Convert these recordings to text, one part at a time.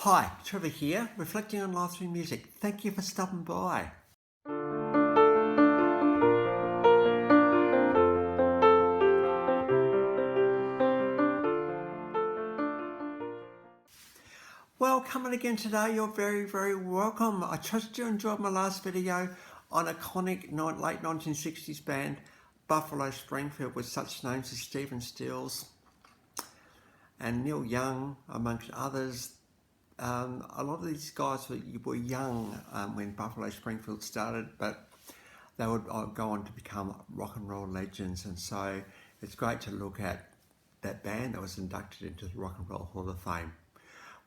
Hi, Trevor here, reflecting on life through music. Thank you for stopping by. Well, coming again today, you're very welcome. I trust you enjoyed my last video on iconic late 1960s band Buffalo Springfield with such names as Stephen Stills and Neil Young, amongst others. A lot of these guys were young when Buffalo Springfield started, but they would go on to become rock and roll legends. And so it's great to look at that band that was inducted into the Rock and Roll Hall of Fame.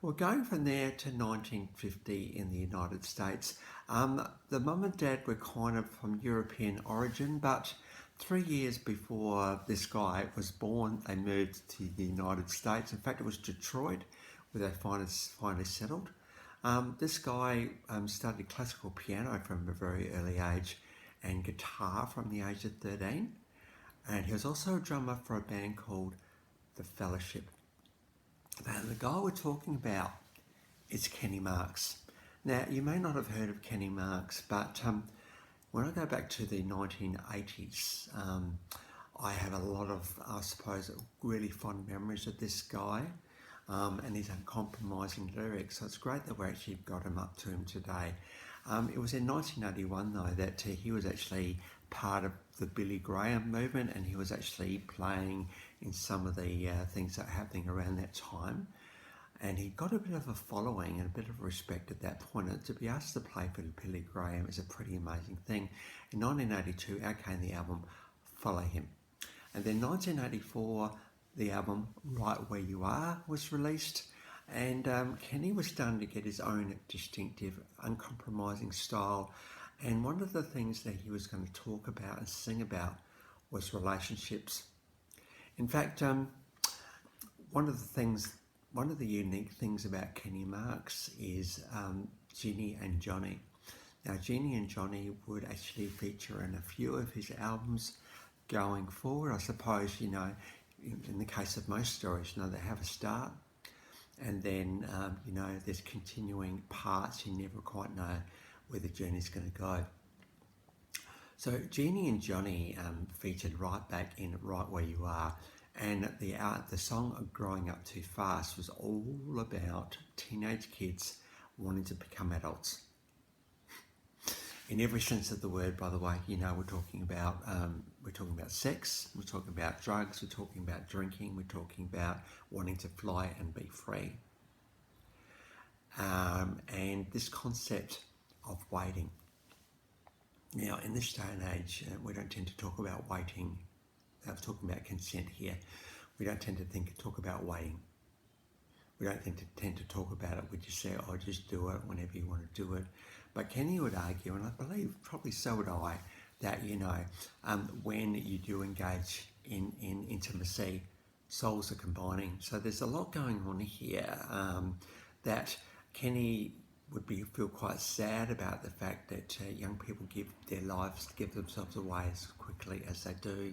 Well, going from there to 1950 in the United States, the mum and dad were kind of from European origin, but 3 years before this guy was born, they moved to the United States. In fact, it was Detroit where they finally settled. This guy studied classical piano from a very early age and guitar from the age of 13. And he was also a drummer for a band called The Fellowship. Now, the guy we're talking about is Kenny Marks. Now, you may not have heard of Kenny Marks, but when I go back to the 1980s, I have a lot of, I suppose, really fond memories of this guy and his uncompromising lyrics. So it's great that we actually got him up to him today. It was in 1981, though, that he was actually part of the Billy Graham movement, and he was actually playing in some of the things that were happening around that time. And he got a bit of a following and a bit of respect at that point. And to be asked to play for Billy Graham is a pretty amazing thing. In 1982, out came the album Follow Him. And then 1984, the album Right Where You Are was released. And Kenny was starting to get his own distinctive, uncompromising style. And one of the things that he was going to talk about and sing about was relationships. In fact, one of the unique things about Kenny Marks is Jeannie and Johnny. Now, Jeannie and Johnny would actually feature in a few of his albums going forward. I suppose, in the case of most stories, they have a start, and then, there's continuing parts. You never quite know where the journey's going to go. So Jeannie and Johnny featured right back in Right Where You Are, and the song Growing Up Too Fast was all about teenage kids wanting to become adults. In every sense of the word, by the way. We're talking about sex, we're talking about drugs, we're talking about drinking, we're talking about wanting to fly and be free. And this concept of waiting. Now, in this day and age, we don't tend to talk about waiting. I'm talking about consent here. We don't tend to talk about waiting. We don't tend to talk about it. We just say, just do it whenever you want to do it. But Kenny would argue, and I believe probably so would I, that, when you do engage in intimacy, souls are combining. So there's a lot going on here that Kenny would feel quite sad about the fact that young people give themselves away as quickly as they do.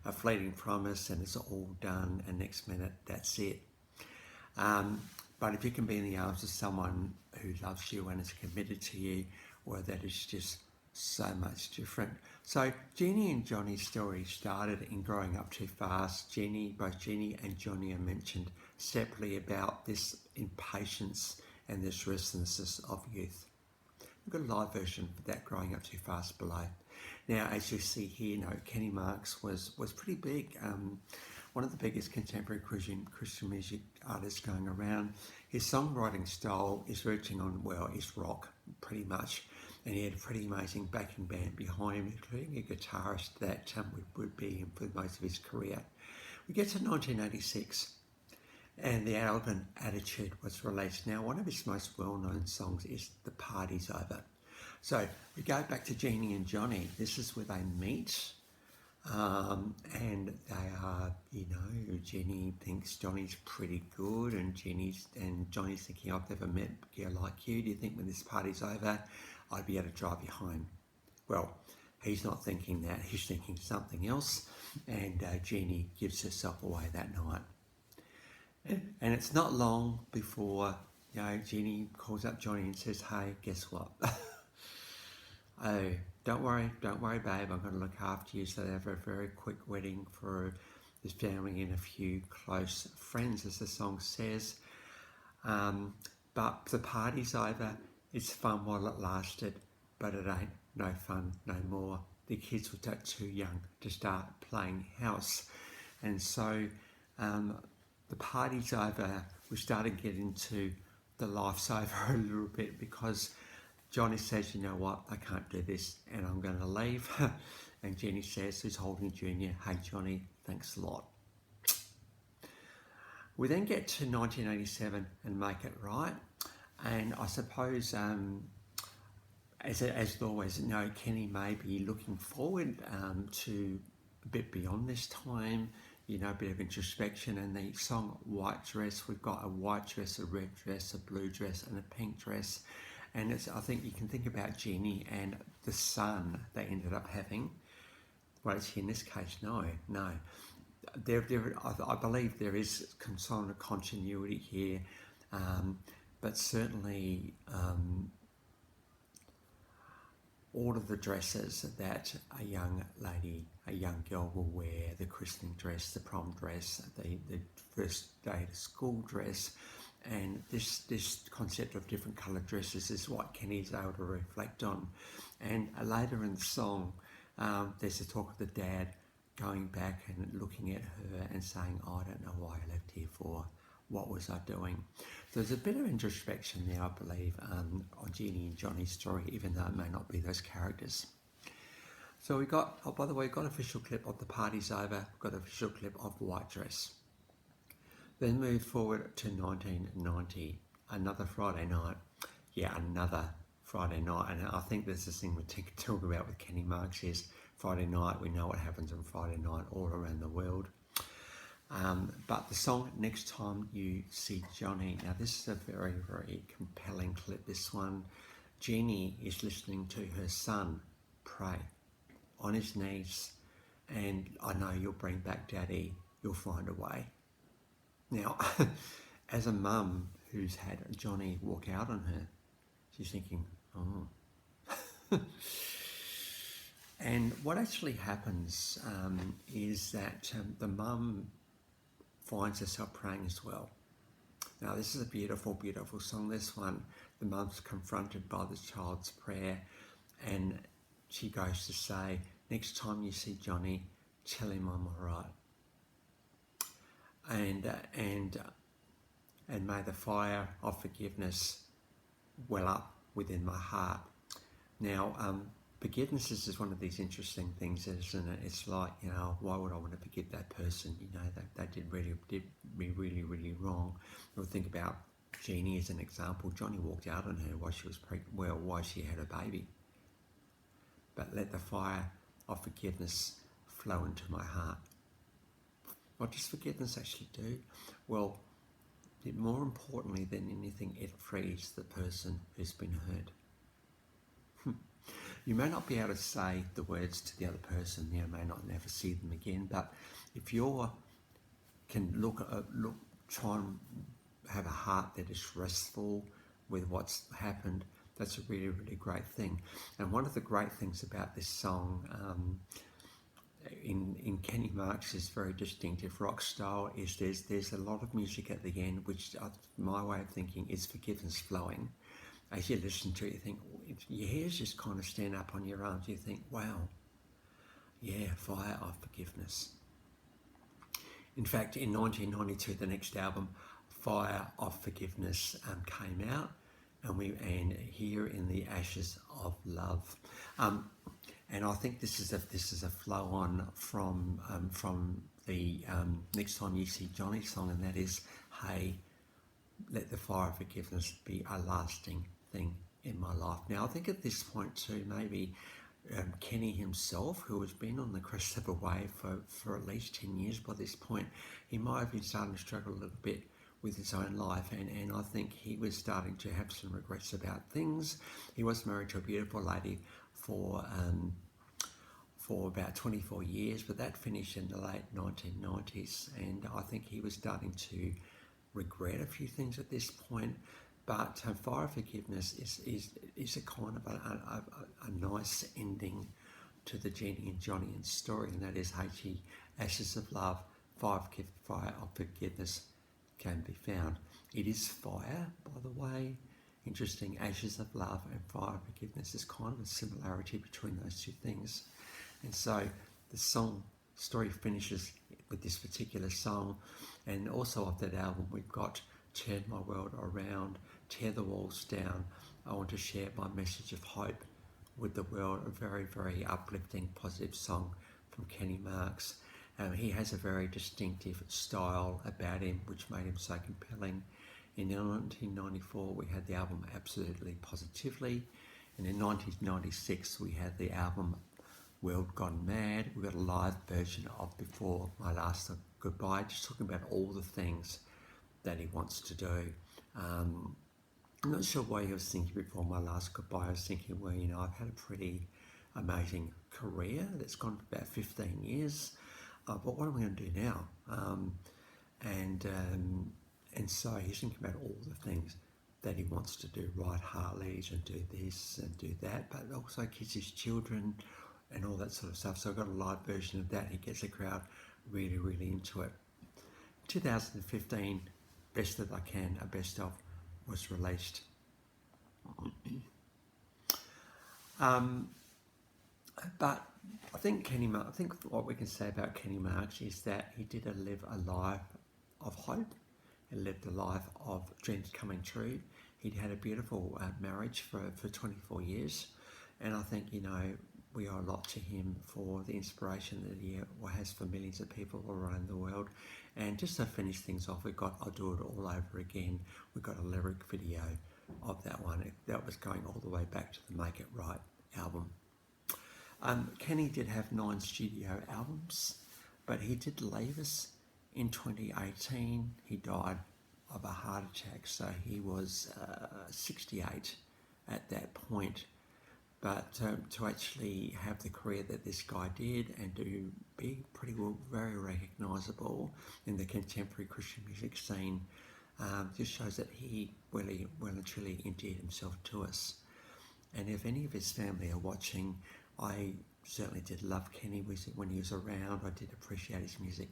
A fleeting promise and it's all done, and next minute that's it. But if you can be in the arms of someone who loves you and is committed to you, well, that is just so much different. So Jeannie and Johnny's story started in Growing Up Too Fast. Both Jeannie and Johnny are mentioned separately about this impatience and this restlessness of youth. We've got a live version of that Growing Up Too Fast below. Now, as you see here, Kenny Marks was pretty big. One of the biggest contemporary Christian music artists going around. His songwriting style is is rock, pretty much. And he had a pretty amazing backing band behind him, including a guitarist that would be him for most of his career. We get to 1986, and the album Attitude was released. Now, one of his most well-known songs is The Party's Over. So we go back to Jeannie and Johnny. This is where they meet, and they are, Jeannie thinks Johnny's pretty good, and Johnny's thinking, I've never met a girl like you. Do you think when this party's over, I'd be able to drive you home? Well, he's not thinking that. He's thinking something else, and Jeannie gives herself away that night. And it's not long before Jeannie calls up Johnny and says, hey, guess what? Oh, don't worry, babe. I'm going to look after you. So they have a very quick wedding for this family and a few close friends, as the song says. But the party's over. It's fun while it lasted, but it ain't no fun no more. The kids were too young to start playing house, and so the party's over. We started getting into the life's over a little bit because Johnny says, you know what, I can't do this and I'm going to leave. And Jenny says, who's holding Junior, hey Johnny, thanks a lot. We then get to 1987 and Make It Right. And I suppose, as always, Kenny may be looking forward to a bit beyond this time, a bit of introspection. And the song White Dress, we've got a white dress, a red dress, a blue dress and a pink dress. And I think you can think about Jeannie and the son they ended up having. Well, in this case, no. I believe there is some continuity here, but certainly all of the dresses that a young girl will wear, the christening dress, the prom dress, the first day to school dress, and this concept of different coloured dresses is what Kenny's able to reflect on. And later in the song, there's a talk of the dad going back and looking at her and saying, I don't know why I left here for. What was I doing? So there's a bit of introspection there, I believe, on Jeannie and Johnny's story, even though it may not be those characters. So we got, by the way, got official clip of the party's over, got official clip of the white dress. Then move forward to 1990, another Friday night. Yeah, another Friday night. And I think there's this thing we talk about with Kenny Marks is Friday night, we know what happens on Friday night all around the world. But the song Next Time You See Johnny, now this is a very, very compelling clip, this one. Jeannie is listening to her son pray on his knees, and I know you'll bring back Daddy, you'll find a way. Now, as a mum who's had Johnny walk out on her, she's thinking, oh. And what actually happens is that the mum finds herself praying as well. Now, this is a beautiful, beautiful song, this one. The mum's confronted by the child's prayer, and she goes to say, next time you see Johnny, tell him I'm all right. And may the fire of forgiveness well up within my heart. Now, forgiveness is one of these interesting things, isn't it? It's like, why would I want to forgive that person? They did me really, really wrong. We'll think about Jeannie as an example. Johnny walked out on her while she was pregnant, while she had a baby. But let the fire of forgiveness flow into my heart. What does forgiveness actually do? Well, more importantly than anything, it frees the person who's been hurt. You may not be able to say the words to the other person, you may not never see them again, but if you can try and have a heart that is restful with what's happened, that's a really, really great thing. And one of the great things about this song, in Kenny Marks' very distinctive rock style, is there's a lot of music at the end, which my way of thinking is forgiveness flowing. As you listen to it, you think, your hairs just kind of stand up on your arms. You think, wow, yeah, fire of forgiveness. In fact, in 1992, the next album, Fire of Forgiveness, came out, and Here in the Ashes of Love. And I think this is a flow on from the Next Time You See Johnny song, and that is, hey, let the fire of forgiveness be a lasting thing in my life. Now, I think at this point too, maybe Kenny himself, who has been on the crest of a wave for at least 10 years by this point, he might have been starting to struggle a little bit with his own life, and I think he was starting to have some regrets about things. He was married to a beautiful lady for about 24 years, but that finished in the late 1990s, and I think he was starting to regret a few things at this point. But Fire of Forgiveness is a kind of a nice ending to the Jeannie and Johnny story, and that is HE, Ashes of Love, Fire of Forgiveness can be found. It is fire, by the way. Interesting, Ashes of Love and Fire of Forgiveness is kind of a similarity between those two things. And so the story finishes with this particular song. And also off that album, we've got Turn My World Around, Tear the Walls Down. I want to share my message of hope with the world. A very, very uplifting, positive song from Kenny Marks. He has a very distinctive style about him, which made him so compelling. In 1994, we had the album Absolutely Positively. And in 1996, we had the album World Gone Mad. We got a live version of Before My Last Goodbye, just talking about all the things that he wants to do. I'm not sure why he was thinking Before My Last Goodbye. I was thinking, well, you know, I've had a pretty amazing career that's gone for about 15 years. But what am I going to do now? And so he's thinking about all the things that he wants to do, ride Harleys and do this and do that, but also kiss his children and all that sort of stuff. So I've got a live version of that. He gets the crowd really, really into it. 2015, Best That I Can, a best of, was released. But I think what we can say about Kenny Marks is that he did live a life of hope. He lived a life of dreams coming true. He'd had a beautiful marriage for 24 years. And I think, you know, we owe a lot to him for the inspiration that he has for millions of people around the world. And just to finish things off, we've got I'll Do It All Over Again. We've got a lyric video of that one. That was going all the way back to the Make It Right album. Kenny did have 9 studio albums, but he did leave us in 2018. He died of a heart attack, so he was 68 at that point. But to actually have the career that this guy did and to be pretty well, very recognisable in the contemporary Christian music scene, just shows that he really, well and truly endeared himself to us. And if any of his family are watching, I certainly did love Kenny when he was around. I did appreciate his music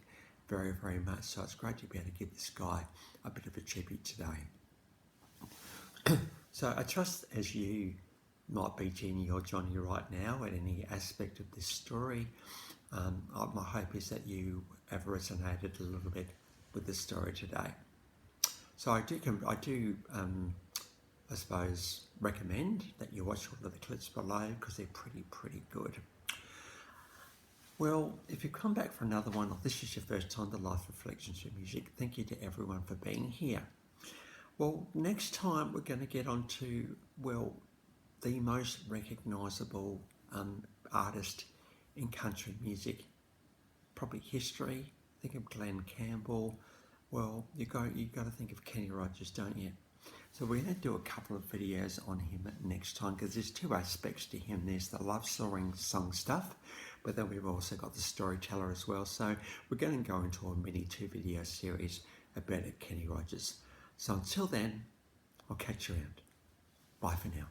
very, very much. So it's great to be able to give this guy a bit of a tribute today. So I trust as you might be Jeannie or Johnny right now at any aspect of this story, my hope is that you have resonated a little bit with the story today. So I suppose, recommend that you watch all of the clips below because they're pretty good. Well, if you come back for another one, or this is your first time to Life Reflections through Music, thank you to everyone for being here. Well, next time we're going to get on to, well, the most recognisable artist in country music, probably history. Think of Glenn Campbell. Well, you got to think of Kenny Rogers, don't you? So we're going to do a couple of videos on him next time because there's 2 aspects to him. There's the love song stuff, but then we've also got the storyteller as well. So we're going to go into a mini 2 video series about Kenny Rogers. So until then, I'll catch you around. Bye for now.